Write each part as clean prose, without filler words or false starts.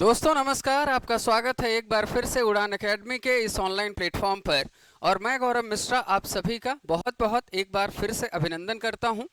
दोस्तों नमस्कार, आपका स्वागत है एक बार फिर से उड़ान अकेडमी के इस ऑनलाइन प्लेटफॉर्म पर। और मैं गौरव मिश्रा आप सभी का बहुत बहुत एक बार फिर से अभिनंदन करता हूं।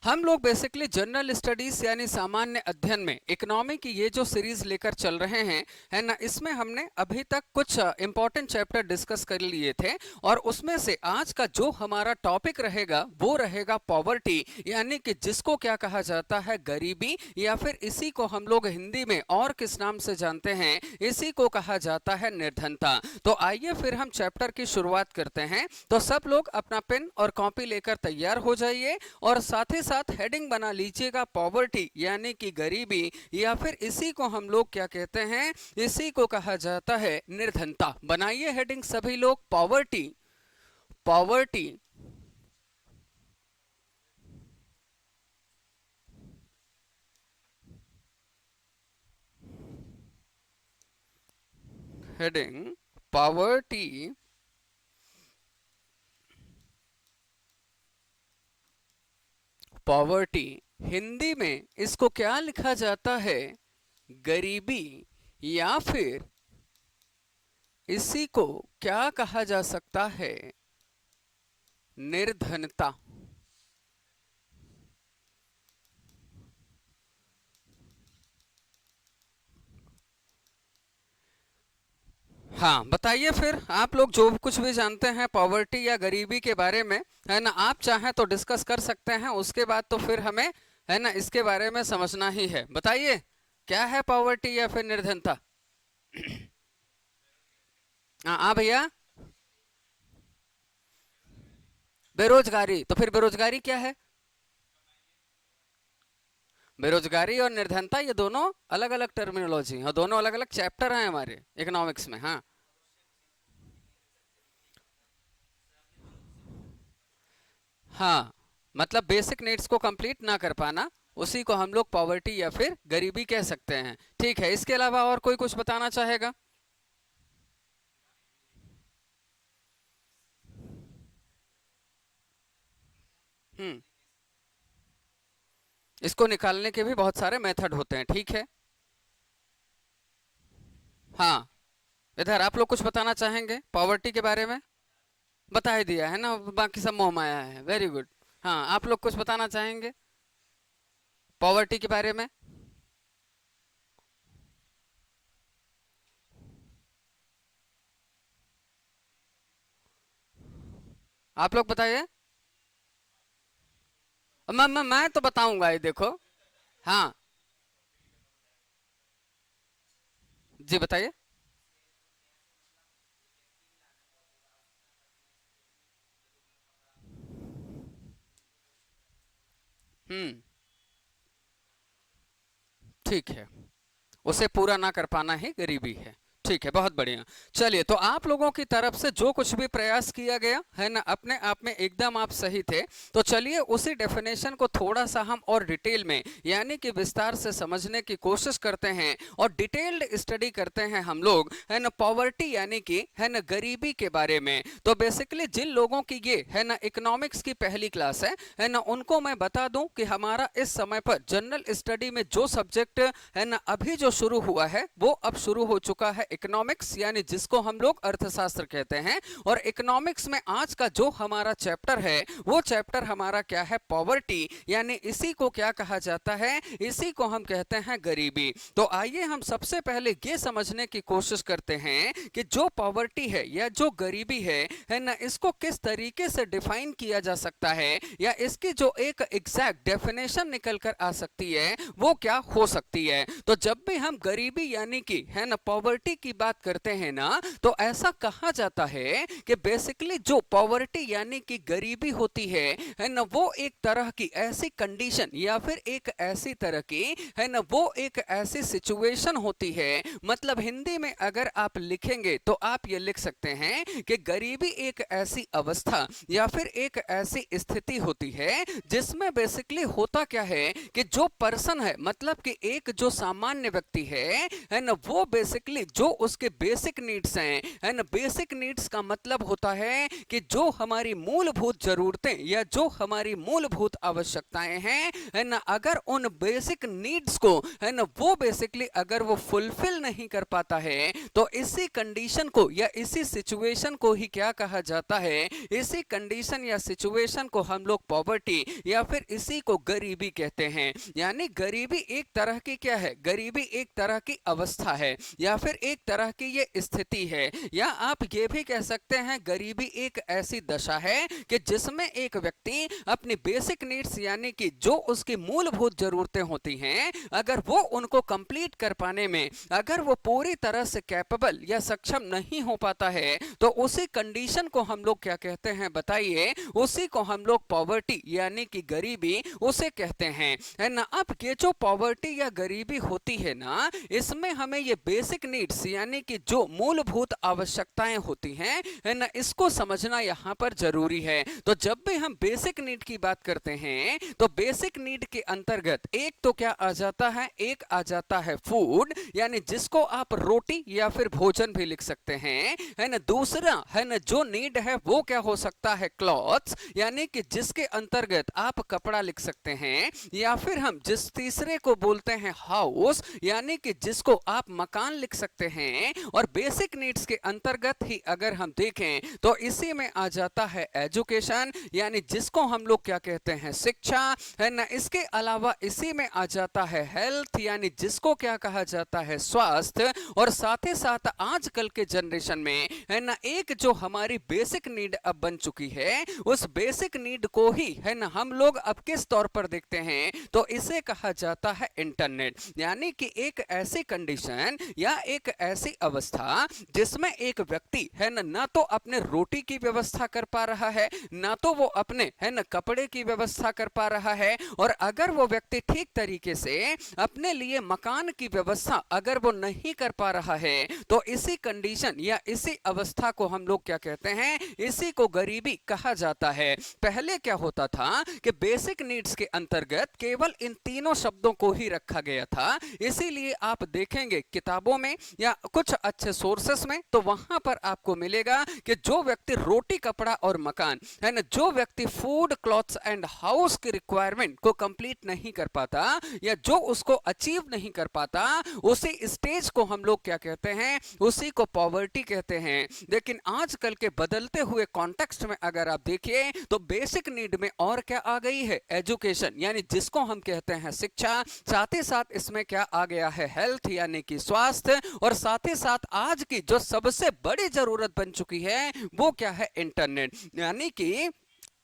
हम लोग बेसिकली जनरल स्टडीज यानी सामान्य अध्ययन में इकोनॉमी की ये जो सीरीज लेकर चल रहे हैं, है ना, इसमें हमने अभी तक कुछ इंपॉर्टेंट चैप्टर डिस्कस कर लिए थे। और उसमें से आज का जो हमारा टॉपिक रहेगा वो रहेगा पॉवर्टी, यानी कि जिसको क्या कहा जाता है, गरीबी, या फिर इसी को हम लोग हिंदी में और किस नाम से जानते हैं, इसी को कहा जाता है निर्धनता। तो आइए फिर हम चैप्टर की शुरुआत करते हैं। तो सब लोग अपना पेन और कॉपी लेकर तैयार हो जाइए और साथ ही साथ हेडिंग बना लीजिएगा पॉवर्टी यानी कि गरीबी, या फिर इसी को हम लोग क्या कहते हैं, इसी को कहा जाता है निर्धनता। बनाइए हेडिंग सभी लोग, poverty. Poverty heading poverty. Poverty Hindi में इसको क्या लिखा जाता है, गरीबी, या फिर इसी को क्या कहा जा सकता है, निर्धनता। हाँ बताइए फिर आप लोग जो कुछ भी जानते हैं पॉवर्टी या गरीबी के बारे में, है ना, आप चाहें तो डिस्कस कर सकते हैं। उसके बाद तो फिर हमें, है ना, इसके बारे में समझना ही है। बताइए क्या है पॉवर्टी या फिर निर्धनता। हाँ भैया, बेरोजगारी। तो फिर बेरोजगारी क्या है? बेरोजगारी और निर्धनता ये दोनों अलग अलग टर्मिनोलॉजी और दोनों अलग अलग चैप्टर हैं हमारे इकोनॉमिक्स में। हाँ हाँ, मतलब बेसिक नीड्स को कंप्लीट ना कर पाना, उसी को हम लोग पॉवर्टी या फिर गरीबी कह सकते हैं। ठीक है, इसके अलावा और कोई कुछ बताना चाहेगा? हम्म, इसको निकालने के भी बहुत सारे मेथड होते हैं। ठीक है, हाँ, इधर आप लोग कुछ बताना चाहेंगे पॉवर्टी के बारे में? बता ही दिया है ना, बाकी सब मोह माया है। Very good. हाँ, आप लोग कुछ बताना चाहेंगे पॉवर्टी के बारे में? आप लोग बताइए। मैं तो बताऊंगा ही, देखो। हाँ जी बताइए। हम्म, ठीक है, उसे पूरा ना कर पाना ही गरीबी है। ठीक है, बहुत बढ़िया। चलिए, तो आप लोगों की तरफ से जो कुछ भी प्रयास किया गया है ना, अपने आप में एकदम आप सही थे। तो चलिए उसी डेफिनेशन को थोड़ा सा हम और डिटेल में यानी कि विस्तार से समझने की कोशिश करते हैं और डिटेल्ड स्टडी करते हैं हम लोग, है ना, पॉवर्टी यानी कि, है ना, गरीबी के बारे में। तो बेसिकली जिन लोगों की ये, है ना, इकोनॉमिक्स की पहली क्लास है ना, उनको मैं बता दूं कि हमारा इस समय पर जनरल स्टडी में जो सब्जेक्ट, है ना, अभी जो शुरू हुआ है वो अब शुरू हो चुका है इकोनॉमिक्स, यानी जिसको हम लोग अर्थशास्त्र कहते हैं। और इकोनॉमिक्स में आज का जो हमारा चैप्टर है वो चैप्टर हमारा क्या है, पॉवर्टी, यानी इसी को क्या कहा जाता है, इसी को हम कहते हैं गरीबी। तो आइए हम सबसे पहले ये समझने की कोशिश करते हैं कि जो पॉवर्टी है या जो गरीबी है ना, इसको किस तरीके से डिफाइन किया जा सकता है, या इसकी जो एक एग्जैक्ट डेफिनेशन निकल कर आ सकती है वो क्या हो सकती है। तो जब भी हम गरीबी यानी कि, है ना, पॉवर्टी की बात करते हैं ना, तो ऐसा कहा जाता है कि बेसिकली जो पॉवर्टी यानी कि गरीबी होती है ना, वो एक तरह की ऐसी कंडीशन या फिर एक ऐसी तरह की, है ना, वो एक ऐसी सिचुएशन होती है। मतलब हिंदी में अगर आप लिखेंगे तो आप ये लिख सकते हैं कि गरीबी एक ऐसी अवस्था या फिर एक ऐसी स्थिति होती है जिसमें बेसिकली होता क्या है कि जो पर्सन है, मतलब कि एक जो सामान्य व्यक्ति है ना, वो बेसिकली जो उसके बेसिक नीड्स हैं, है ना। बेसिक नीड्स का मतलब होता है कि जो हमारी मूलभूत जरूरतें या जो हमारी मूलभूत आवश्यकताएं हैं, है ना, अगर उन बेसिक नीड्स को, है ना, वो बेसिकली अगर वो फुलफिल नहीं कर पाता है, तो इसी कंडीशन को या इसी सिचुएशन को ही क्या कहा जाता है, इसी कंडीशन या सिचुएशन को हम लोग पॉवर्टी या फिर इसी को गरीबी कहते हैं। यानी गरीबी एक तरह की क्या है, गरीबी एक तरह की अवस्था है या फिर एक तरह की ये स्थिति है, या आप ये भी कह सकते हैं गरीबी एक ऐसी दशा है कि जिसमें एक व्यक्ति अपनी बेसिक नीड्स यानी कि जो उसकी मूलभूत जरूरतें होती हैं, अगर वो उनको कंप्लीट कर पाने में अगर वो पूरी तरह से कैपेबल या सक्षम नहीं हो पाता है, तो उसी कंडीशन को हम लोग क्या कहते हैं बताइए, उसी को हम लोग पॉवर्टी यानी कि गरीबी उसे कहते हैं, है ना। अब ये जो पॉवर्टी या गरीबी होती है ना, इसमें हमें ये बेसिक नीड्स यानी कि जो मूलभूत आवश्यकताएं होती हैं, है ना, इसको समझना यहाँ पर जरूरी है। तो जब भी हम बेसिक नीड की बात करते हैं, तो बेसिक नीड के अंतर्गत एक तो क्या आ जाता है, एक आ जाता है फूड, यानी जिसको आप रोटी या फिर भोजन भी लिख सकते हैं, है ना। दूसरा, है ना, जो नीड है वो क्या हो सकता है, क्लॉथ्स, यानी कि जिसके अंतर्गत आप कपड़ा लिख सकते हैं, या फिर हम जिस तीसरे को बोलते हैं हाउस, यानी कि जिसको आप मकान लिख सकते हैं। और बेसिक नीड्स के अंतर्गत ही अगर हम देखें तो इसी में आ जाता है एजुकेशन, यानी जिसको हम लोग क्या कहते हैं, शिक्षा, है ना। इसके अलावा इसी में आ जाता है हेल्थ, यानी जिसको क्या कहा जाता है, स्वास्थ्य। और साथ ही साथ आजकल के जनरेशन में, है ना, एक जो हमारी बेसिक नीड अब बन चुकी है, उस बेसिक नीड को ही, है ना, हम लोग अब किस तौर पर देखते हैं, तो इसे कहा जाता है इंटरनेट। यानी कि एक ऐसी कंडीशन या एक ऐसी अवस्था जिसमें एक व्यक्ति, है ना तो अपने रोटी की व्यवस्था कर पा रहा है, ना तो वो अपने, है ना, कपड़े की व्यवस्था कर पा रहा है, और अगर वो व्यक्ति ठीक तरीके से अपने लिए मकान की व्यवस्था अगर वो नहीं कर पा रहा है, तो इसी कंडीशन या इसी अवस्था को हम लोग क्या कहते हैं, इसी को गरीबी कहा जाता है। पहले क्या होता था कि बेसिक नीड्स के अंतर्गत केवल इन तीनों शब्दों को ही रखा गया था, इसीलिए आप देखेंगे किताबों में या कुछ अच्छे सोर्सेस में, तो वहां पर आपको मिलेगा कि जो व्यक्ति रोटी, कपड़ा और मकान, है ना, जो व्यक्ति फूड, क्लॉथ्स एंड हाउस की रिक्वायरमेंट को कंप्लीट नहीं कर पाता या जो उसको अचीव नहीं कर पाता, उसी स्टेज को हम लोग क्या कहते हैं, उसी को पॉवर्टी कहते हैं। लेकिन आजकल के बदलते हुए कॉन्टेक्स्ट में अगर आप देखिए, तो बेसिक नीड में और क्या आ गई है, एजुकेशन, यानी जिसको हम कहते हैं शिक्षा, साथ ही साथ इसमें क्या आ गया है, हेल्थ यानी कि स्वास्थ्य, और साथ ही साथ आज की जो सबसे बड़ी जरूरत बन चुकी है वो क्या है, इंटरनेट। यानी कि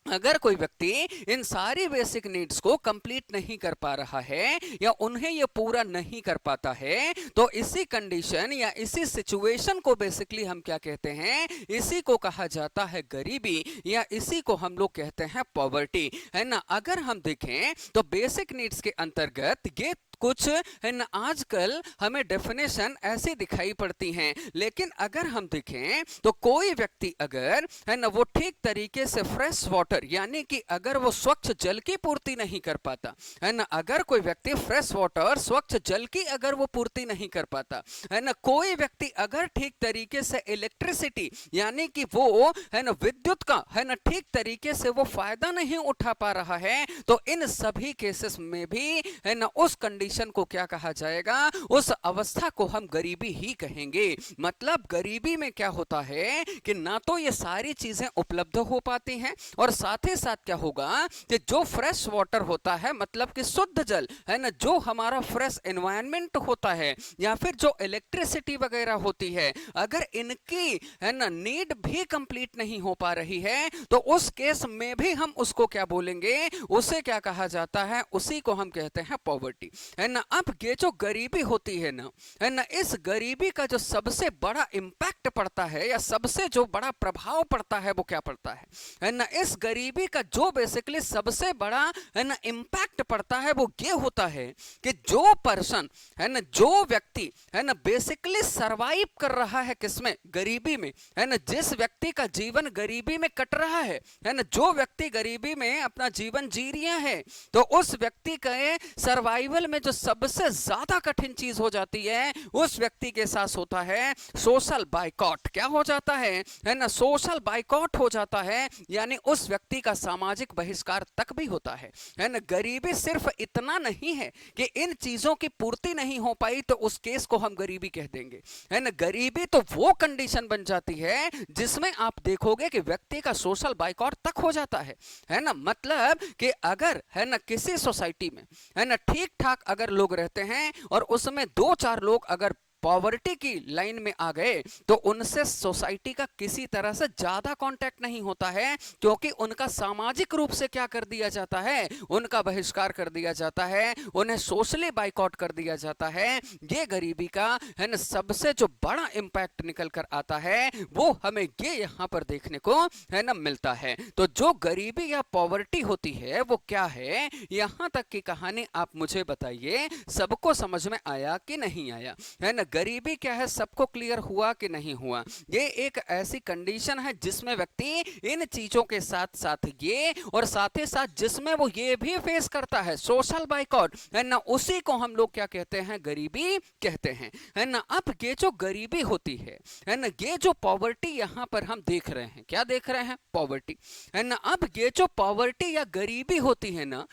अगर कोई व्यक्ति इन सारी बेसिक नीड्स को कंप्लीट नहीं कर पा रहा है या उन्हें ये पूरा नहीं कर पाता है, तो इसी कंडीशन या इसी सिचुएशन को बेसिकली हम क्या कहते हैं, इसी को कहा जाता है गरीबी, या इसी को हम लोग कहते हैं पॉवर्टी, है ना। अगर हम देखें तो बेसिक नीड्स के अंतर्गत ये कुछ, है ना, आजकल हमें डेफिनेशन ऐसी दिखाई पड़ती हैं, लेकिन अगर हम देखें तो कोई व्यक्ति अगर, है ना, वो ठीक तरीके से फ्रेश वाटर यानी कि अगर वो स्वच्छ जल की पूर्ति नहीं कर पाता, है ना, अगर कोई व्यक्ति फ्रेश वाटर, स्वच्छ जल की अगर वो पूर्ति नहीं कर पाता, है ना, कोई व्यक्ति अगर ठीक तरीके से इलेक्ट्रिसिटी यानी कि वो, है ना, विद्युत का, है ना, ठीक तरीके से वो फायदा नहीं उठा पा रहा है, तो इन सभी केसेस में भी, है ना, उस कंडीशन को क्या कहा जाएगा, उस अवस्था को हम गरीबी ही कहेंगे। मतलब गरीबी में क्या होता है कि ना तो ये सारी चीजें उपलब्ध हो पाती हैं, और साथ ही साथ क्या होगा कि जो फ्रेश वाटर होता है, मतलब कि शुद्ध जल, है ना, जो हमारा फ्रेश एनवायरनमेंट होता है, या फिर जो इलेक्ट्रिसिटी वगैरह होती है, अगर इनकी, है ना, नीड भी कंप्लीट नहीं हो पा रही है, तो उस केस में भी हम उसको क्या बोलेंगे, उसे क्या कहा जाता है, उसी को हम कहते हैं पॉवर्टी, है ना। अब ये जो गरीबी होती है ना, है ना, इस गरीबी का जो सबसे बड़ा इंपैक्ट पड़ता है या सबसे जो बड़ा प्रभाव पड़ता है वो क्या पड़ता है ना, इस गरीबी का जो बेसिकली सबसे बड़ा, है ना, इंपैक्ट पड़ता है वो ये होता है कि जो पर्सन, है ना, जो व्यक्ति, है ना, बेसिकली सरवाइव कर रहा है किसमें, गरीबी में, है ना, जिस व्यक्ति का जीवन गरीबी में कट रहा है ना, जो व्यक्ति गरीबी में अपना जीवन जी रहा है, तो उस व्यक्ति के सर्वाइवल में जो जो सबसे ज्यादा कठिन चीज हो जाती है उस व्यक्ति के साथ होता है सोशल बाइकॉट। क्या हो जाता है ना, सोशल बाइकॉट हो जाता है, यानी उस व्यक्ति का सामाजिक बहिष्कार तक भी होता है ना। गरीबी सिर्फ इतना नहीं है कि इन चीजों की पूर्ति नहीं हो पाई तो उस केस को हम गरीबी कह देंगे, है ना। गरीबी तो वो कंडीशन बन जाती है जिसमें आप देखोगे कि व्यक्ति का सोशल बाइकॉट तक हो जाता है ना। मतलब कि अगर है ना किसी सोसाइटी में है ना ठीक ठाक अगर लोग रहते हैं और उसमें 2-4 लोग अगर पॉवर्टी की लाइन में आ गए तो उनसे सोसाइटी का किसी तरह से ज्यादा कांटेक्ट नहीं होता है, क्योंकि उनका सामाजिक रूप से क्या कर दिया जाता है, उनका बहिष्कार कर दिया जाता है, उन्हें सोशली बाइकआउट कर दिया जाता है। ये गरीबी का है ना सबसे जो बड़ा इंपैक्ट निकल कर आता है वो हमें ये यहाँ पर देखने को है ना मिलता है। तो जो गरीबी या पॉवर्टी होती है वो क्या है, यहाँ तक की कहानी आप मुझे बताइए, सबको समझ में आया कि नहीं आया, है ना। गरीबी क्या है सबको क्लियर हुआ कि नहीं हुआ। ये एक ऐसी कंडीशन है जिसमें व्यक्ति इन चीजों के साथ साथ ये और साथ ही साथ जिसमें वो ये भी फेस करता है सोशल बाइकआउट, है ना, उसी को हम लोग क्या कहते हैं, गरीबी कहते हैं, है ना। अब ये जो गरीबी होती है ना, ये जो पॉवर्टी यहां पर हम देख रहे हैं, क्या देख रहे हैं, पॉवर्टी, है ना। अब ये जो पॉवर्टी या गरीबी होती है ना,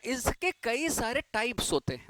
इसके कई सारे टाइप्स होते हैं,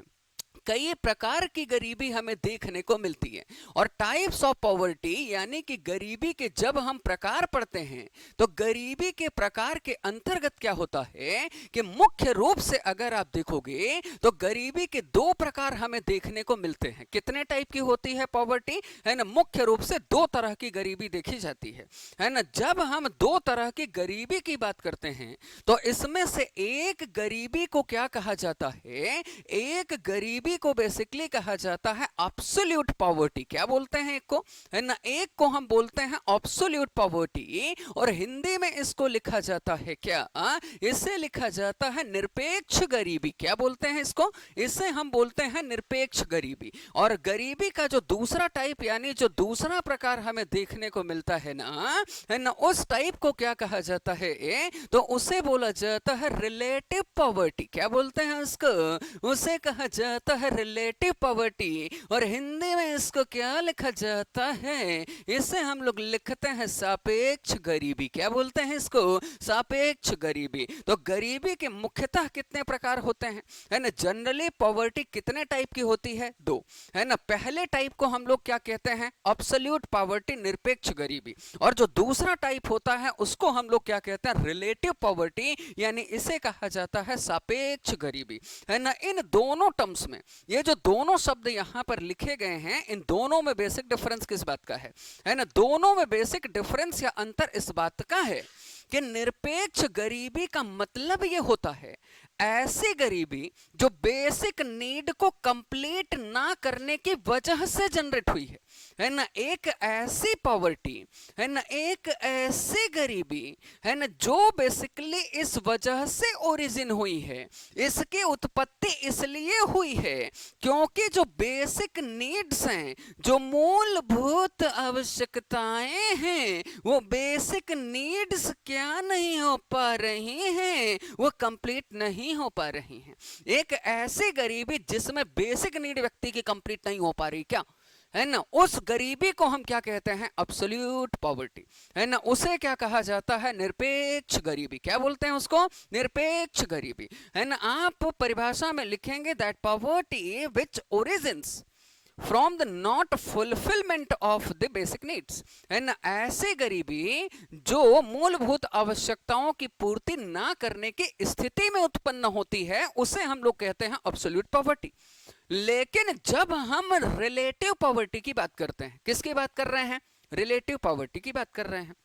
कई प्रकार की गरीबी हमें देखने को मिलती है। और टाइप्स ऑफ पॉवर्टी यानी कि गरीबी के जब हम प्रकार पढ़ते हैं तो गरीबी के प्रकार के अंतर्गत क्या होता है कि मुख्य रूप से अगर आप देखोगे तो गरीबी के 2 प्रकार हमें देखने को मिलते हैं। कितने टाइप की होती है पॉवर्टी, है ना, मुख्य रूप से 2 तरह की गरीबी देखी जाती है ना। जब हम 2 तरह की गरीबी की बात करते हैं तो इसमें से एक गरीबी को क्या कहा जाता है, एक गरीबी को बेसिकली कहा जाता है एब्सोल्यूट पॉवर्टी। क्या बोलते हैं एक को, है ना, एक को हम बोलते हैं एब्सोल्यूट पॉवर्टी, और हिंदी में इसको लिखा जाता है क्या, इसे लिखा जाता है निरपेक्ष गरीबी। क्या बोलते हैं इसको, इसे हम बोलते हैं निरपेक्ष गरीबी। और गरीबी का जो दूसरा टाइप यानी जो दूसरा प्रकार हमें देखने को मिलता है ना, उस टाइप को क्या कहा जाता है, तो उसे बोला जाता है रिलेटिव पॉवर्टी। क्या बोलते हैं उसको, उसे कहा जाता है रिलेटिव पॉवर्टी, और हिंदी में इसको क्या लिखा जाता है, इसे हम लोग लिखते हैं सापेक्ष गरीबी। क्या बोलते हैं इसको, सापेक्ष गरीबी। तो गरीबी के मुख्यतः कितने प्रकार होते हैं, है ना। जनरली पॉवर्टी कितने टाइप की होती है, 2, है ना। पहले टाइप को हम लोग क्या कहते हैं, एब्सोल्यूट पॉवर्टी, निरपेक्ष गरीबी, और जो दूसरा टाइप होता है उसको हम लोग क्या कहते हैं, रिलेटिव पॉवर्टी, यानी इसे कहा जाता है सापेक्ष गरीबी, है ना। इन दोनों टर्म्स में ये जो दोनों शब्द यहां पर लिखे गए हैं, इन दोनों में बेसिक डिफरेंस किस बात का है ना, दोनों में बेसिक डिफरेंस या अंतर इस बात का है कि निरपेक्ष गरीबी का मतलब ये होता है ऐसी गरीबी जो बेसिक नीड को कंप्लीट ना करने की वजह से जनरेट हुई है ना। एक ऐसी पॉवर्टी, है ना, एक ऐसी गरीबी, है ना, जो बेसिकली इस वजह से ओरिजिन हुई है, इसकी उत्पत्ति इसलिए हुई है क्योंकि जो बेसिक नीड्स हैं, जो मूलभूत आवश्यकताएं हैं, वो बेसिक नीड्स क्या नहीं हो पा रही हैं, वो कंप्लीट नहीं हो पा रही हैं। एक ऐसी गरीबी जिसमें बेसिक नीड व्यक्ति की कंप्लीट नहीं हो पा रही, क्या है ना, उस गरीबी को हम क्या कहते हैं, एब्सोल्यूट पॉवर्टी, है ना। उसे क्या कहा जाता है, निरपेक्ष गरीबी। क्या बोलते हैं उसको, निरपेक्ष गरीबी, है ना। आप परिभाषा में लिखेंगे that poverty which origins from the not fulfilment of the basic needs, है ना। ऐसी गरीबी जो मूलभूत आवश्यकताओं की पूर्ति ना करने की स्थिति में उत्पन्न होती है, उसे हम लोग कहते हैं एब्सोल्यूट पॉवर्टी। लेकिन जब हम रिलेटिव पॉवर्टी की बात करते हैं, किसकी बात कर रहे हैं, रिलेटिव पॉवर्टी की बात कर रहे हैं,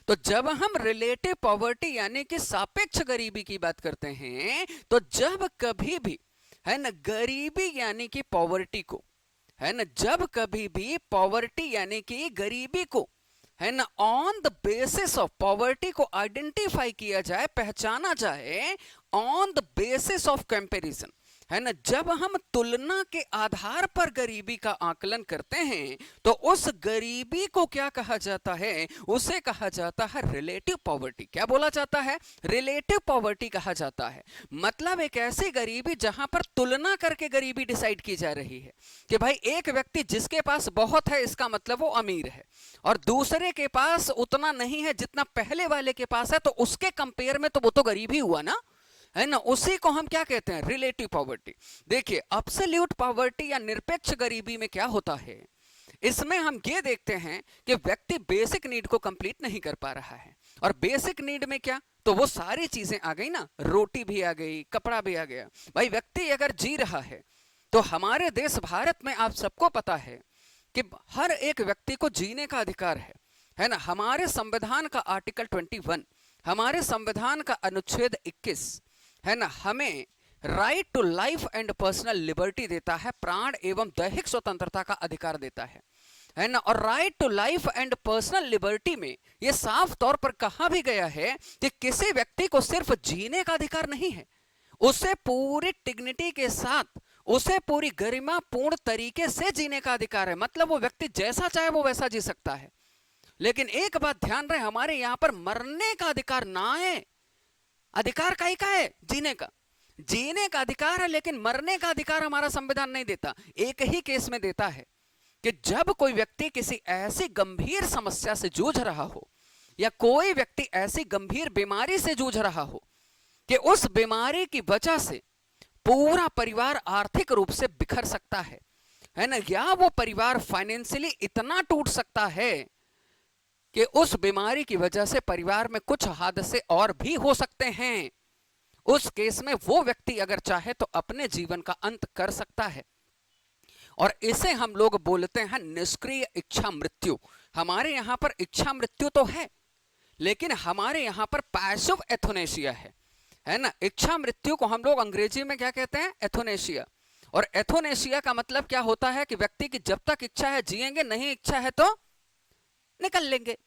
तो जब हम रिलेटिव पॉवर्टी यानी कि सापेक्ष गरीबी की बात करते हैं, तो जब कभी भी, है ना, गरीबी यानी कि पॉवर्टी को, है ना, जब कभी भी पॉवर्टी यानी कि गरीबी को, है ना, on the basis of poverty को आइडेंटिफाई किया जाए, पहचाना जाए on the basis of comparison, है ना। जब हम तुलना के आधार पर गरीबी का आकलन करते हैं तो उस गरीबी को क्या कहा जाता है, उसे कहा जाता है रिलेटिव पॉवर्टी। क्या बोला जाता है, रिलेटिव पॉवर्टी कहा जाता है। मतलब एक ऐसी गरीबी जहां पर तुलना करके गरीबी डिसाइड की जा रही है कि भाई एक व्यक्ति जिसके पास बहुत है इसका मतलब वो अमीर है, और दूसरे के पास उतना नहीं है जितना पहले वाले के पास है, तो उसके कंपेयर में तो वो तो गरीब ही हुआ ना, है ना। उसी को हम क्या कहते हैं, रिलेटिव पॉवर्टी। देखिए अब्सोल्यूट पॉवर्टी या निरपेक्ष गरीबी में क्या होता है, इसमें हम ये देखते हैं कि व्यक्ति बेसिक नीड को कंप्लीट नहीं कर पा रहा है। और बेसिक नीड में क्या, तो वो सारी चीजें आ गई ना, रोटी भी आ गई, कपड़ा भी आ गया। भाई व्यक्ति अगर जी रहा है तो हमारे देश भारत में आप सबको पता है कि हर एक व्यक्ति को जीने का अधिकार है ना। हमारे संविधान का आर्टिकल 21, हमारे संविधान का अनुच्छेद 21, है ना, हमें right to life and personal liberty देता है, प्राण एवं दैहिक स्वतंत्रता का अधिकार देता है ना। और right to life and personal liberty में यह साफ तौर पर कहा भी गया है कि किसी व्यक्ति को सिर्फ जीने का अधिकार नहीं है, उसे पूरी डिग्निटी के साथ, उसे पूरी गरिमा पूर्ण तरीके से जीने का अधिकार है। मतलब वो व्यक्ति जैसा चाहे वो वैसा जी सकता है। लेकिन एक बात ध्यान रहे, हमारे यहां पर मरने का अधिकार ना है। अधिकार का ही का है, जीने का, जीने का अधिकार है, लेकिन मरने का अधिकार हमारा संविधान नहीं देता। एक ही केस में देता है कि जब कोई व्यक्ति किसी ऐसी गंभीर समस्या से जूझ रहा हो, या कोई व्यक्ति ऐसी गंभीर बीमारी से जूझ रहा हो कि उस बीमारी की वजह से पूरा परिवार आर्थिक रूप से बिखर सकता है ना, या वो परिवार फाइनेंशियली इतना टूट सकता है कि उस बीमारी की वजह से परिवार में कुछ हादसे और भी हो सकते हैं। उस केस में वो व्यक्ति अगर चाहे तो अपने जीवन का अंत कर सकता है, और इसे हम लोग बोलते हैं निष्क्रिय इच्छा मृत्यु। हमारे यहां पर इच्छा मृत्यु तो है, लेकिन हमारे यहां पर पैसिव एथोनेशिया है ना। इच्छा मृत्यु को हम लोग अंग्रेजी में क्या कहते हैं, एथोनेशिया। और एथोनेशिया का मतलब क्या होता है कि व्यक्ति की जब तक इच्छा है जिएंगे, नहीं इच्छा है तो निकल लेंगे,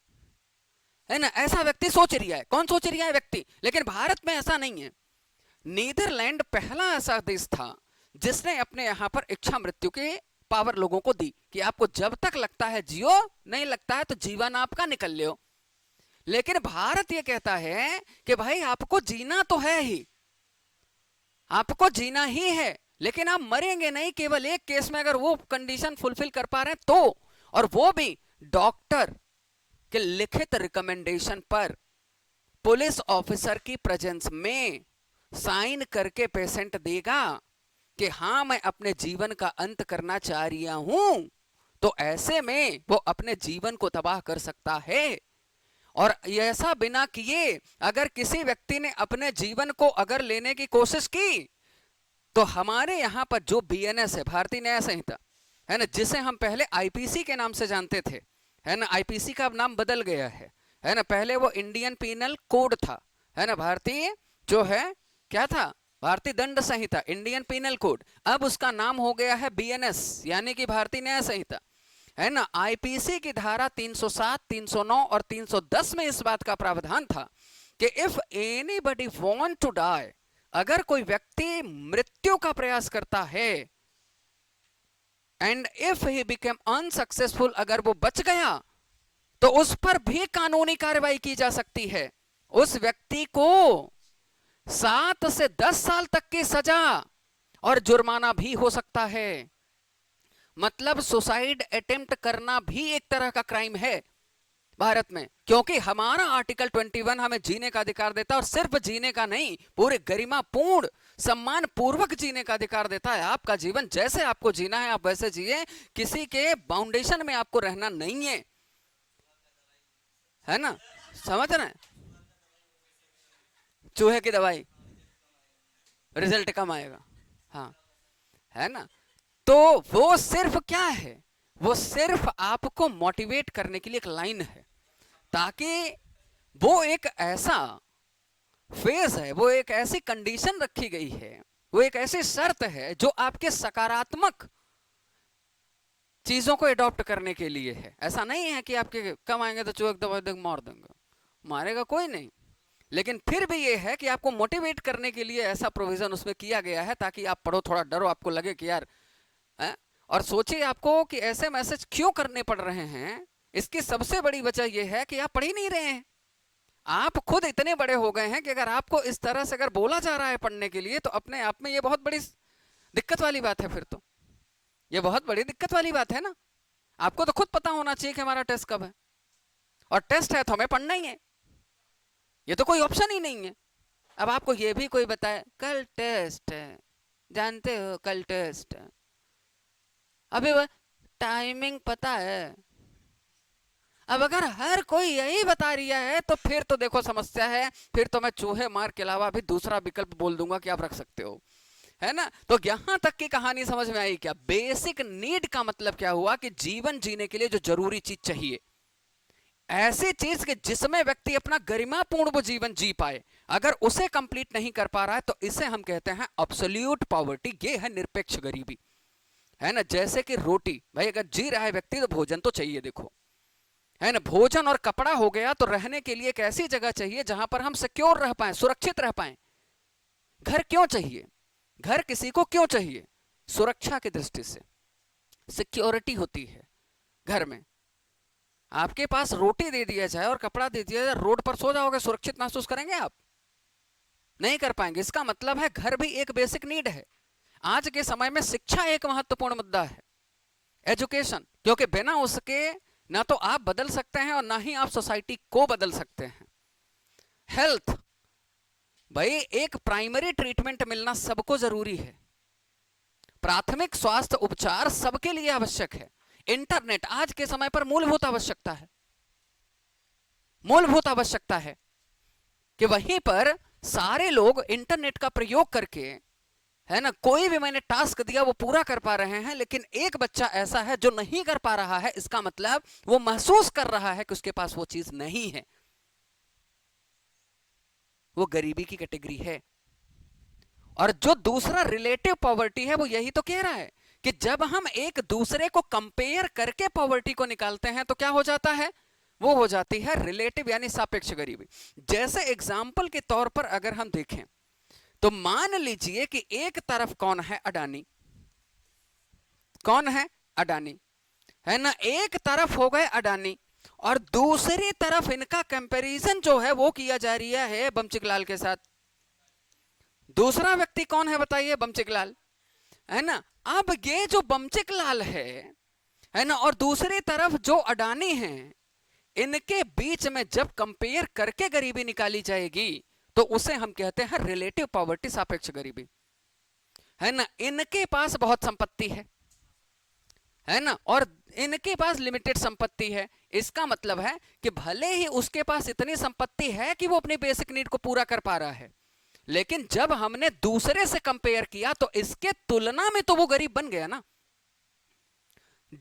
है ना। ऐसा व्यक्ति सोच रिया है, कौन सोच रिया है, व्यक्ति। लेकिन भारत में ऐसा नहीं है। नीदरलैंड पहला ऐसा देश था जिसने अपने यहां पर इच्छा मृत्यु की पावर लोगों को दी कि आपको जब तक लगता है जियो, नहीं लगता है तो जीवन आपका निकल लो। लेकिन भारत यह कहता है कि भाई आपको जीना तो है ही, आपको जीना ही है, लेकिन आप मरेंगे नहीं, केवल एक केस में अगर वो कंडीशन फुलफिल कर पा रहे हैं तो, और वो भी डॉक्टर के लिखित रिकमेंडेशन पर, पुलिस ऑफिसर की प्रेजेंस में साइन करके पेशेंट देगा कि हां मैं अपने जीवन का अंत करना चाह रहा हूं, तो ऐसे में वो अपने जीवन को तबाह कर सकता है। और ऐसा बिना किए अगर किसी व्यक्ति ने अपने जीवन को अगर लेने की कोशिश की, तो हमारे यहां पर जो बीएनएस है, भारतीय न्याय संहिता, है ना, जिसे हम पहले आईपीसी के नाम से जानते थे, है ना, आईपीसी का अब नाम बदल गया है ना। पहले वो इंडियन पीनल कोड था, है ना, भारतीय जो है क्या था, भारतीय दंड संहिता, इंडियन पीनल कोड। अब उसका नाम हो गया है बीएनएस, यानी कि भारतीय न्याय संहिता, है ना। आईपीसी की धारा 307, 309 और 310 में इस बात का प्रावधान था कि if anybody want to die, अगर कोई व्यक्ति मृत्यु का प्रयास करता है, and if he became unsuccessful, अगर वो बच गया, तो उस पर भी कानूनी कार्रवाई की जा सकती है। उस व्यक्ति को 7 से 10 साल तक की सजा और जुर्माना भी हो सकता है। मतलब सुसाइड अटेम्प्ट करना भी एक तरह का क्राइम है भारत में, क्योंकि हमारा आर्टिकल 21 हमें जीने का अधिकार देता है, और सिर्फ जीने का नहीं, पूरे गरिमा पूर्ण सम्मान पूर्वक जीने का अधिकार देता है। आपका जीवन जैसे आपको जीना है आप वैसे जिए, किसी के बाउंडेशन में आपको रहना नहीं है ना, समझ रहे हैं। चूहे की दवाई, रिजल्ट कम आएगा, हाँ, है ना। तो वो सिर्फ क्या है, वो सिर्फ आपको मोटिवेट करने के लिए एक लाइन है, ताकि वो एक ऐसा फेज है, वो एक ऐसी कंडीशन रखी गई है, वो एक ऐसी शर्त है जो आपके सकारात्मक चीजों को एडॉप्ट करने के लिए है। ऐसा नहीं है कि आपके कम आएंगे तो चूहे दवा मार देंगे, मारेगा कोई नहीं। लेकिन फिर भी ये है कि आपको मोटिवेट करने के लिए ऐसा प्रोविजन उसमें किया गया है ताकि आप पढ़ो, थोड़ा डरो, आपको लगे कि यार है? और सोचिए आपको कि ऐसे मैसेज क्यों करने पड़ रहे हैं। इसकी सबसे बड़ी वजह यह है कि आप पढ़ ही नहीं रहे हैं। आप खुद इतने बड़े हो गए हैं कि अगर आपको इस तरह से अगर बोला जा रहा है पढ़ने के लिए, तो अपने आप में ये बहुत बड़ी दिक्कत वाली बात है। फिर तो ये बहुत बड़ी दिक्कत वाली बात है ना। आपको तो खुद पता होना चाहिए कि हमारा टेस्ट कब है, और टेस्ट है तो हमें पढ़ना ही है, ये तो कोई ऑप्शन ही नहीं है। अब आपको ये भी कोई बताए कल टेस्ट है, जानते हो कल टेस्ट है, अभी वह टाइमिंग पता है। अब अगर हर कोई यही बता रिया है तो फिर तो देखो समस्या है। फिर तो मैं चूहे मार के अलावा भी दूसरा विकल्प बोल दूंगा कि आप रख सकते हो, है ना। तो यहां तक की कहानी समझ में आई क्या? बेसिक नीड का मतलब क्या हुआ कि जीवन जीने के लिए जो जरूरी चीज चाहिए, ऐसी चीज कि जिसमें व्यक्ति अपना गरिमापूर्ण वो जीवन जी पाए, अगर उसे कंप्लीट नहीं कर पा रहा है तो इसे हम कहते हैं अब्सोल्यूट पॉवर्टी। ये है निरपेक्ष गरीबी, है ना। जैसे कि रोटी, भाई अगर जी रहा है व्यक्ति तो भोजन तो चाहिए, देखो, है ना। भोजन और कपड़ा हो गया, तो रहने के लिए एक ऐसी जगह चाहिए जहां पर हम सिक्योर रह पाए, सुरक्षित रह पाए। घर क्यों चाहिए? घर किसी को क्यों चाहिए? सुरक्षा की दृष्टि से सिक्योरिटी होती है घर में। आपके पास रोटी दे दिया जाए और कपड़ा दे दिया जाए, रोड पर सो जाओगे, सुरक्षित महसूस करेंगे आप? नहीं कर पाएंगे। इसका मतलब है घर भी एक बेसिक नीड है। आज के समय में शिक्षा एक महत्वपूर्ण मुद्दा है, एजुकेशन, क्योंकि बिना उसके ना तो आप बदल सकते हैं और ना ही आप सोसाइटी को बदल सकते हैं। हेल्थ, भाई एक प्राइमरी ट्रीटमेंट मिलना सबको जरूरी है। प्राथमिक स्वास्थ्य उपचार सबके लिए आवश्यक है। इंटरनेट आज के समय पर मूलभूत आवश्यकता है, मूलभूत आवश्यकता है कि वहीं पर सारे लोग इंटरनेट का प्रयोग करके, है ना, कोई भी मैंने टास्क दिया वो पूरा कर पा रहे हैं। लेकिन एक बच्चा ऐसा है जो नहीं कर पा रहा है, इसका मतलब वो महसूस कर रहा है कि उसके पास वो चीज नहीं है। वो गरीबी की कैटेगरी है। और जो दूसरा रिलेटिव पॉवर्टी है वो यही तो कह रहा है कि जब हम एक दूसरे को कंपेयर करके पॉवर्टी को निकालते हैं तो क्या हो जाता है? वो हो जाती है रिलेटिव यानी सापेक्ष गरीबी। जैसे एग्जाम्पल के तौर पर अगर हम देखें तो मान लीजिए कि एक तरफ कौन है? अडानी। कौन है? अडानी, है ना। एक तरफ हो गए अडानी और दूसरी तरफ इनका कंपैरिजन जो है वो किया जा रहा है बमचिकलाल के साथ। दूसरा व्यक्ति कौन है बताइए? बमचिकलाल, है ना। अब ये जो बमचिकलाल है ना, और दूसरी तरफ जो अडानी है, इनके बीच में जब कंपेयर करके गरीबी निकाली जाएगी तो उसे हम कहते हैं रिलेटिव पॉवर्टी, सापेक्ष गरीबी, है ना। इनके पास बहुत संपत्ति है ना, और इनके पास लिमिटेड संपत्ति है। इसका मतलब है कि भले ही उसके पास इतनी संपत्ति है कि वो अपनी बेसिक नीड को पूरा कर पा रहा है, लेकिन जब हमने दूसरे से कंपेयर किया तो इसके तुलना में तो वो गरीब बन गया ना।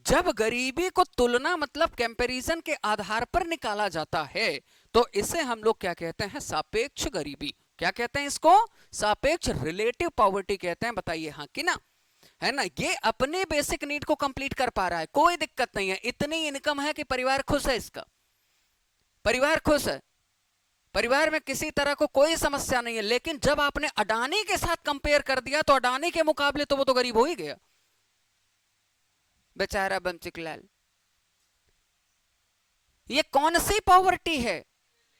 जब गरीबी को तुलना मतलब कंपैरिजन के आधार पर निकाला जाता है तो इसे हम लोग क्या कहते हैं? सापेक्ष गरीबी। क्या कहते हैं इसको? सापेक्ष, रिलेटिव पॉवर्टी कहते हैं। बताइए हाँ कि ना, है ना। ये अपने बेसिक नीड को कंप्लीट कर पा रहा है, कोई दिक्कत नहीं है, इतनी इनकम है कि परिवार खुश है, इसका परिवार खुश है, परिवार में किसी तरह को कोई समस्या नहीं है। लेकिन जब आपने अडानी के साथ कंपेयर कर दिया तो अडानी के मुकाबले तो वो तो गरीब हो ही गया बेचारा बमचिकलाल। ये कौन सी पॉवर्टी है?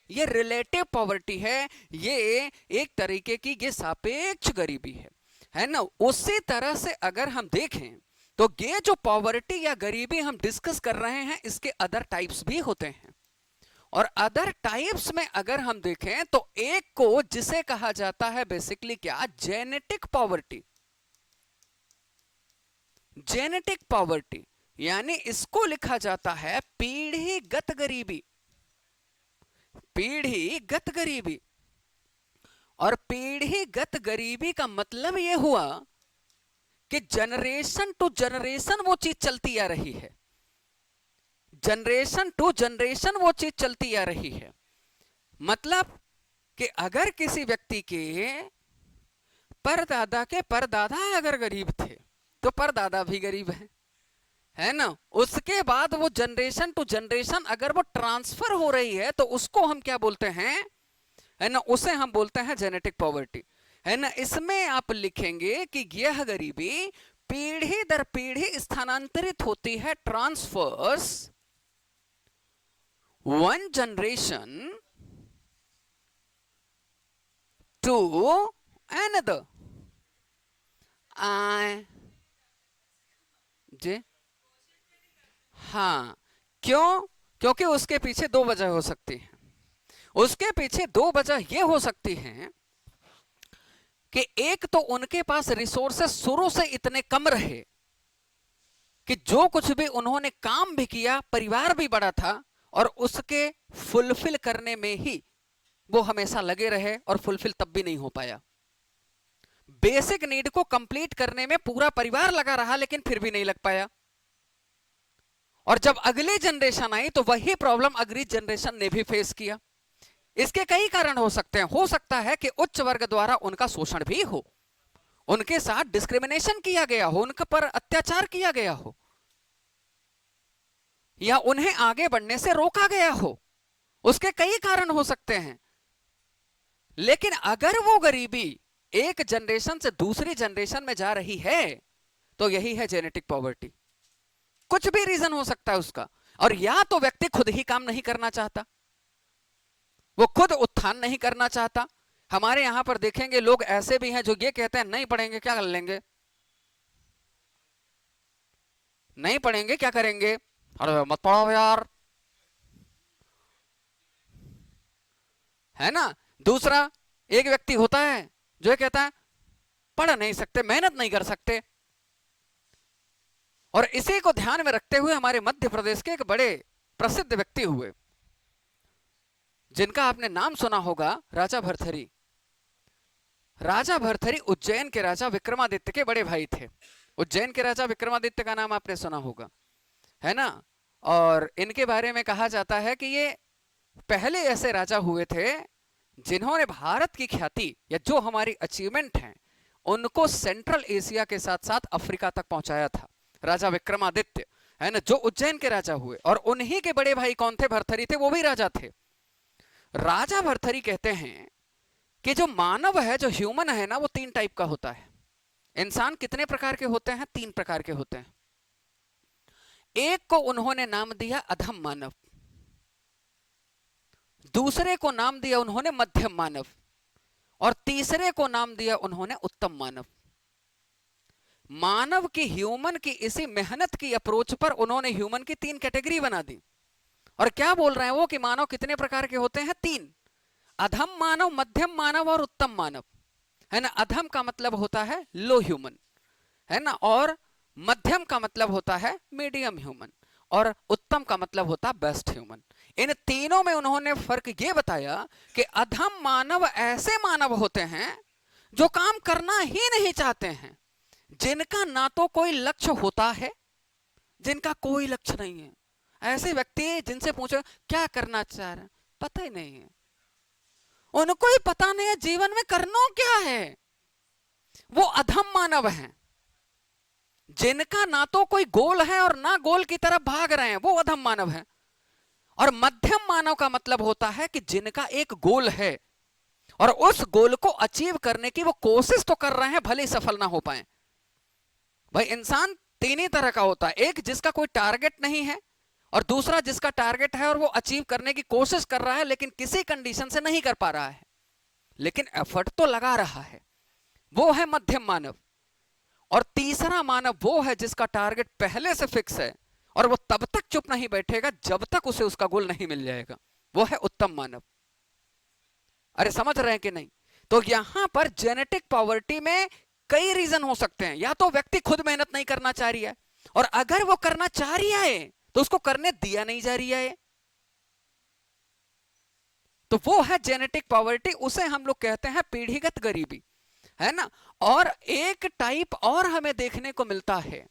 ये रिलेटिव पॉवर्टी है, ये एक तरीके की ये सापेक्ष गरीबी है ना। उसी तरह से अगर हम देखें तो ये जो पॉवर्टी या गरीबी हम डिस्कस कर रहे हैं, इसके अदर टाइप्स भी होते हैं। और अदर टाइप्स में अगर हम देखें तो एक को जिसे कहा जाता है बेसिकली क्या? Genetic poverty. जेनेटिक पॉवर्टी यानी इसको लिखा जाता है पीढ़ीगत गरीबी। पीढ़ीगत गरीबी, और पीढ़ीगत गरीबी का मतलब यह हुआ कि जनरेशन टू जनरेशन वो चीज चलती आ रही है, जनरेशन टू जनरेशन वो चीज चलती आ रही है। मतलब कि अगर किसी व्यक्ति के परदादा के परदादा अगर गरीब थे तो परदादा भी गरीब है ना। उसके बाद वो जनरेशन टू जनरेशन अगर वो ट्रांसफर हो रही है तो उसको हम क्या बोलते हैं? है ना, उसे हम बोलते हैं जेनेटिक पॉवर्टी, है ना। इसमें आप लिखेंगे कि यह गरीबी पीढ़ी दर पीढ़ी स्थानांतरित होती है, transfers one generation to another. आए जी, हाँ, क्यों? क्योंकि उसके पीछे दो वजह हो सकती है। उसके पीछे दो वजह ये हो सकती हैं कि एक तो उनके पास रिसोर्सेस शुरू से इतने कम रहे कि जो कुछ भी उन्होंने काम भी किया, परिवार भी बड़ा था, और उसके फुलफिल करने में ही वो हमेशा लगे रहे, और फुलफिल तब भी नहीं हो पाया। बेसिक नीड को कंप्लीट करने में पूरा परिवार लगा रहा, लेकिन फिर भी नहीं लग पाया। और जब अगली जनरेशन आई तो वही प्रॉब्लम अगली जनरेशन ने भी फेस किया। इसके कई कारण हो सकते हैं। हो सकता है कि उच्च वर्ग द्वारा उनका शोषण भी हो, उनके साथ डिस्क्रिमिनेशन किया गया हो, उनके पर अत्याचार किया गया हो, या उन्हें आगे बढ़ने से रोका गया हो। उसके कई कारण हो सकते हैं। लेकिन अगर वो गरीबी एक जनरेशन से दूसरी जनरेशन में जा रही है, तो यही है जेनेटिक पॉवर्टी। कुछ भी रीजन हो सकता है उसका। और या तो व्यक्ति खुद ही काम नहीं करना चाहता, वो खुद उत्थान नहीं करना चाहता। हमारे यहां पर देखेंगे लोग ऐसे भी हैं जो ये कहते हैं नहीं पढ़ेंगे क्या कर लेंगे, नहीं पढ़ेंगे क्या करेंगे, अरे मत पढ़ो यार, है ना। दूसरा एक व्यक्ति होता है जो ये कहता है पढ़ नहीं सकते, मेहनत नहीं कर सकते। और इसी को ध्यान में रखते हुए हमारे मध्य प्रदेश के एक बड़े प्रसिद्ध व्यक्ति हुए, जिनका आपने नाम सुना होगा, राजा भरथरी। राजा भरथरी उज्जैन के राजा विक्रमादित्य के बड़े भाई थे। उज्जैन के राजा विक्रमादित्य का नाम आपने सुना होगा, है ना। और इनके बारे में कहा जाता है कि ये पहले ऐसे राजा हुए थे जिन्होंने भारत की ख्याति या जो हमारी अचीवमेंट है उनको सेंट्रल एशिया के साथ साथ अफ्रीका तक पहुंचाया था। राजा विक्रमादित्य, है ना, जो उज्जैन के राजा हुए। और उन्हीं के बड़े भाई कौन थे? भरथरी थे, वो भी राजा थे। राजा भरथरी कहते हैं कि जो मानव है, जो ह्यूमन है ना, वो तीन टाइप का होता है। इंसान कितने प्रकार के होते हैं? तीन प्रकार के होते हैं। एक को उन्होंने नाम दिया अधम मानव, दूसरे को नाम दिया उन्होंने मध्यम मानव, और तीसरे को नाम दिया उन्होंने उत्तम मानव। मानव की, ह्यूमन की इसी मेहनत की अप्रोच पर उन्होंने ह्यूमन की तीन कैटेगरी बना दी। और क्या बोल रहे हैं वो कि मानव कितने प्रकार के होते हैं? तीन। अधम मानव, मध्यम मानव और उत्तम मानव, है ना। अधम का मतलब होता है लो ह्यूमन, है ना, और मध्यम का मतलब होता है मीडियम ह्यूमन, और उत्तम का मतलब होता है बेस्ट ह्यूमन। इन तीनों में उन्होंने फर्क ये बताया कि अधम मानव ऐसे मानव होते हैं जो काम करना ही नहीं चाहते हैं, जिनका ना तो कोई लक्ष्य होता है, जिनका कोई लक्ष्य नहीं है। ऐसे व्यक्ति जिनसे पूछो क्या करना चाह रहे हैं, पता ही नहीं है, उनको ही पता नहीं है जीवन में करना क्या है। वो अधम मानव हैं, जिनका ना तो कोई गोल है और ना गोल की तरफ भाग रहे हैं, वो अधम मानव हैं। और मध्यम मानव का मतलब होता है कि जिनका एक गोल है और उस गोल को अचीव करने की वो कोशिश तो कर रहे हैं, भले सफल ना हो पाए। भाई इंसान तीन ही तरह का होता है, एक जिसका कोई टारगेट नहीं है, और दूसरा जिसका टारगेट है और वो अचीव करने की कोशिश कर रहा है लेकिन किसी कंडीशन से नहीं कर पा रहा है, लेकिन एफर्ट तो लगा रहा है, वो है मध्यम मानव। और तीसरा मानव वो है जिसका टारगेट पहले से फिक्स है और वो तब तक चुप नहीं बैठेगा जब तक उसे उसका गोल नहीं मिल जाएगा, वो है उत्तम मानव। अरे समझ रहे हैं कि नहीं? तो यहां पर जेनेटिक पॉवर्टी में कई रीजन हो सकते हैं। या तो व्यक्ति खुद मेहनत नहीं करना चाह रही है, और अगर वो करना चाह रही है तो उसको करने दिया नहीं जा रही है, तो वो है जेनेटिक पॉवर्टी। उसे हम लोग कहते हैं पीढ़ीगत गरीबी, है ना। और एक टाइप और हमें देखने को मिलता है,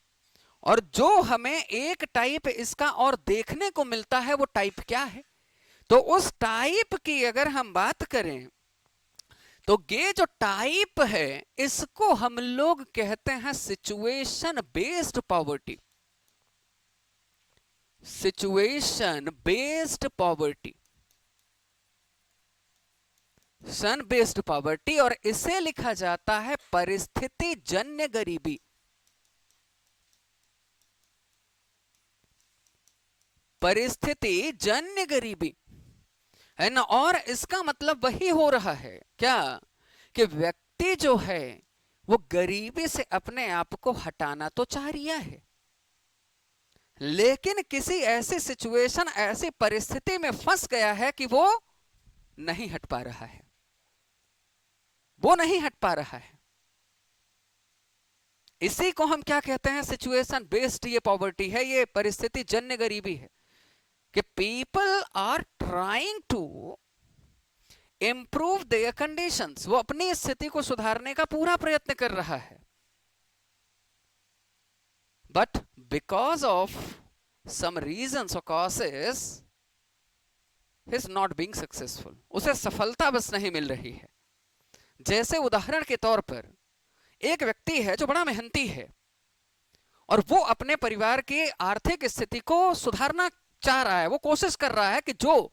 और जो हमें एक टाइप इसका और देखने को मिलता है, वो टाइप क्या है? तो उस टाइप की अगर हम बात करें तो ये जो टाइप है इसको हम लोग कहते हैं situation based poverty. Situation based poverty, sun based poverty, और इसे लिखा जाता है परिस्थिति जन्य गरीबी। परिस्थिति जन्य गरीबी है ना। और इसका मतलब वही हो रहा है क्या, कि व्यक्ति जो है वो गरीबी से अपने आप को हटाना तो चाह रहा है, लेकिन किसी ऐसी सिचुएशन, ऐसी परिस्थिति में फंस गया है कि वो नहीं हट पा रहा है, वो नहीं हट पा रहा है। इसी को हम क्या कहते हैं, सिचुएशन बेस्ड ये पॉवर्टी है, ये परिस्थिति जन्य गरीबी है, कि people are trying to improve their conditions, वो अपनी स्थिति को सुधारने का पूरा प्रयत्न कर रहा है, but because of some reasons और causes he is not being successful, उसे सफलता बस नहीं मिल रही है। जैसे उदाहरण के तौर पर एक व्यक्ति है जो बड़ा मेहनती है और वो अपने परिवार की आर्थिक स्थिति को सुधारना चाह रहा है, वो कोशिश कर रहा है कि जो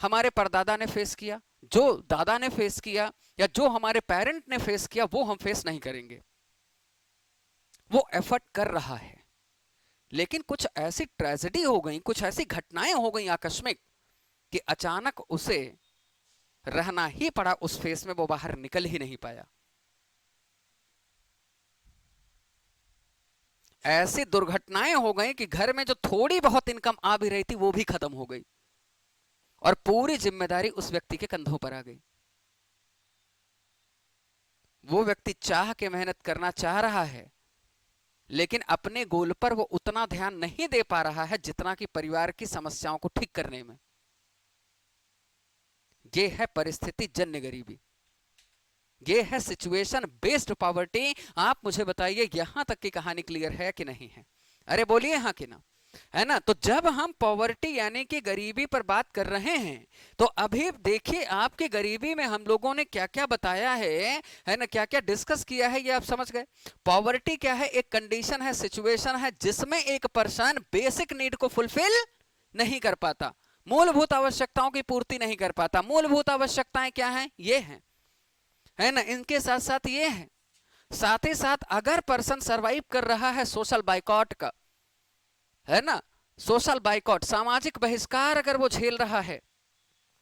हमारे परदादा ने फेस किया, जो दादा ने फेस किया, या जो हमारे पेरेंट ने फेस किया, वो हम फेस नहीं करेंगे। वो एफर्ट कर रहा है, लेकिन कुछ ऐसी ट्रेजेडी हो गई, कुछ ऐसी घटनाएं हो गई आकस्मिक, कि अचानक उसे रहना ही पड़ा उस फेस में, वो बाहर निकल ही नहीं पाया। ऐसी दुर्घटनाएं हो गई कि घर में जो थोड़ी बहुत इनकम आ भी रही थी वो भी खत्म हो गई, और पूरी जिम्मेदारी उस व्यक्ति के कंधों पर आ गई। वो व्यक्ति चाह के मेहनत करना चाह रहा है, लेकिन अपने गोल पर वो उतना ध्यान नहीं दे पा रहा है जितना कि परिवार की समस्याओं को ठीक करने में। ये है परिस्थिति जन्य गरीबी, ये है सिचुएशन बेस्ड पॉवर्टी। आप मुझे बताइए यहां तक की कहानी क्लियर है कि नहीं है? अरे बोलिए हाँ कि ना, है ना। तो जब हम पॉवर्टी यानी कि गरीबी पर बात कर रहे हैं, तो अभी देखिए आपकी गरीबी में हम लोगों ने क्या क्या बताया है ना, क्या क्या डिस्कस किया है, ये आप समझ गए। पॉवर्टी क्या है? एक कंडीशन है, सिचुएशन है, जिसमें एक पर्सन बेसिक नीड को फुलफिल नहीं कर पाता, मूलभूत आवश्यकताओं की पूर्ति नहीं कर पाता। मूलभूत आवश्यकताएं क्या हैं? ये हैं, है ना। इनके साथ साथ ये है, साथ ही साथ अगर पर्सन सरवाइव कर रहा है सोशल बाइकॉट का, है ना, सोशल बाइकॉट, सामाजिक बहिष्कार अगर वो झेल रहा है,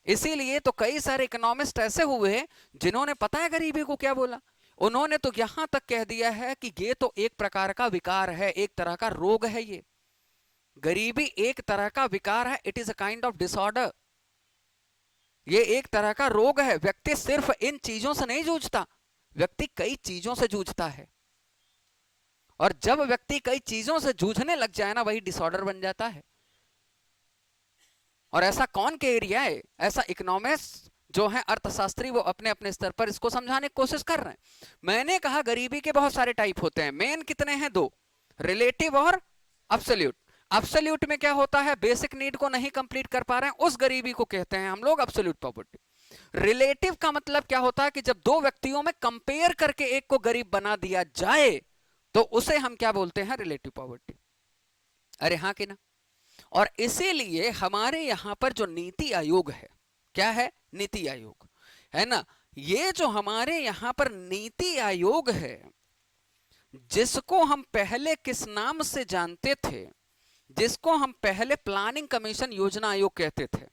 इसीलिए तो कई सारे इकोनॉमिस्ट ऐसे हुए जिन्होंने पता है गरीबी को क्या बोला, उन्होंने तो यहां तक कह दिया है कि ये तो एक प्रकार का विकार है, एक तरह का रोग है। ये गरीबी एक तरह का विकार है, it is a kind of disorder. ये एक तरह का रोग है। व्यक्ति सिर्फ इन चीजों से नहीं जूझता, व्यक्ति कई चीजों से जूझता है, और जब व्यक्ति कई चीजों से जूझने लग जाए ना, वही डिसऑर्डर बन जाता है। और ऐसा कौन के एरिया है? ऐसा इकोनॉमिस्ट जो है, अर्थशास्त्री, वो अपने अपने स्तर पर इसको समझाने की कोशिश कर रहे हैं। मैंने कहा गरीबी के बहुत सारे टाइप होते हैं, मेन कितने हैं? दो, रिलेटिव और अब्सोल्यूट। अब्सोल्यूट में क्या होता है? बेसिक नीड को नहीं कंप्लीट कर पा रहे हैं, उस गरीबी को कहते हैं हम लोग अब्सोल्यूट पॉवर्टी। रिलेटिव का मतलब क्या होता है? कि जब दो व्यक्तियों में कंपेयर करके एक को गरीब बना दिया जाए, तो उसे हम क्या बोलते हैं? Relative poverty. अरे हाँ कि ना। और इसीलिए हमारे यहां पर जो नीति आयोग है, क्या है? नीति आयोग, है ना। ये जो हमारे यहां पर नीति आयोग है, जिसको हम पहले किस नाम से जानते थे? जिसको हम पहले प्लानिंग कमीशन योजना आयोग कहते थे,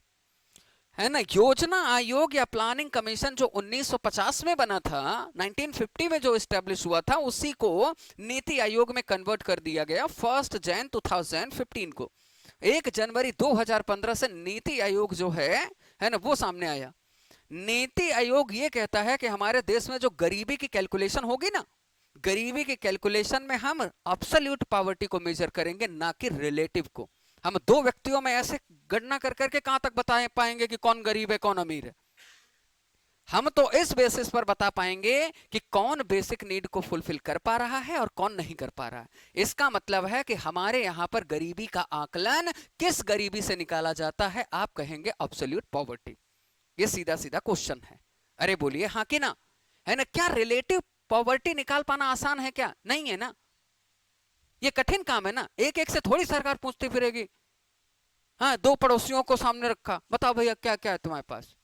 है ना। योजना आयोग या प्लानिंग कमीशन जो 1950 में बना था, 1950 में जो एस्टेब्लिश हुआ था, उसी को नीति आयोग में कन्वर्ट कर दिया गया 1 जनवरी 2015 को। 1 जनवरी 2015 से नीति आयोग जो है ना, वो सामने आया। नीति आयोग ये कहता है कि हमारे देश में जो गरीबी की कैलकुलेशन होगी ना, गरीबी की कैलकुलेशन में हम एब्सोल्यूट पॉवर्टी को मेजर करेंगे, ना कि रिलेटिव को। हम दो व्यक्तियों में ऐसे गणना कर करके कहां तक बता पाएंगे कि कौन गरीब है कौन अमीर है? हम तो इस बेसिस पर बता पाएंगे कि कौन बेसिक नीड को फुलफिल कर पा रहा है और कौन नहीं कर पा रहा है। इसका मतलब है कि हमारे यहां पर गरीबी का आकलन किस गरीबी से निकाला जाता है? आप कहेंगे एब्सोल्यूट पॉवर्टी। ये सीधा सीधा क्वेश्चन है। अरे बोलिए हाँ कि ना, है ना। क्या रिलेटिव पॉवर्टी निकाल पाना आसान है? क्या नहीं है ना, ये कठिन काम है ना। एक एक से थोड़ी सरकार पूछती फिरेगी। हाँ, दो पड़ोसियों को सामने रखा, बताओ भैया क्या क्या है तुम्हारे पास,